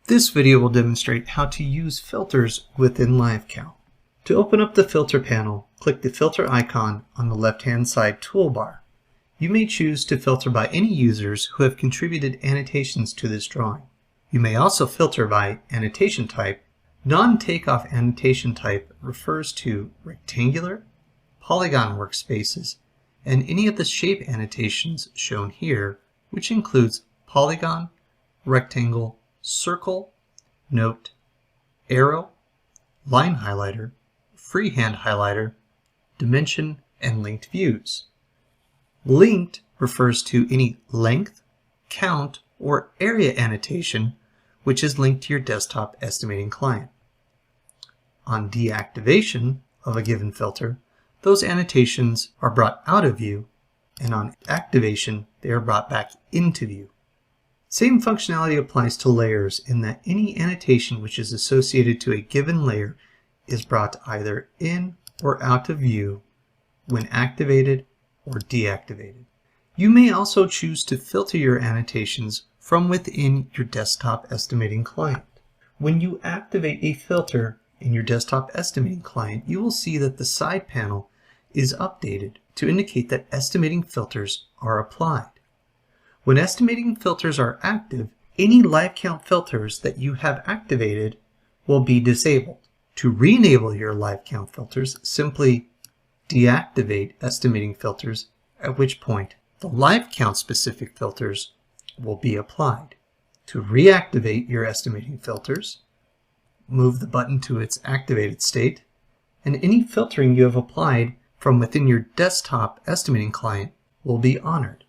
This video will demonstrate how to use filters within LiveCount. To open up the filter panel, click the filter icon on the left-hand side toolbar. You may choose to filter by any users who have contributed annotations to this drawing. You may also filter by annotation type. Non-takeoff annotation type refers to rectangular, polygon workspaces, and any of the shape annotations shown here, which includes polygon, rectangle, circle, note, arrow, line highlighter, freehand highlighter, dimension, and linked views. Linked refers to any length, count, or area annotation which is linked to your desktop estimating client. On deactivation of a given filter, those annotations are brought out of view, and on activation, they are brought back into view. Same functionality applies to layers in that any annotation which is associated to a given layer is brought either in or out of view when activated or deactivated. You may also choose to filter your annotations from within your desktop estimating client. When you activate a filter in your desktop estimating client, you will see that the side panel is updated to indicate that estimating filters are applied. When estimating filters are active, any LiveCount filters that you have activated will be disabled. To re-enable your LiveCount filters, simply deactivate estimating filters, at which point the LiveCount specific filters will be applied. To reactivate your estimating filters, move the button to its activated state, and any filtering you have applied from within your desktop estimating client will be honored.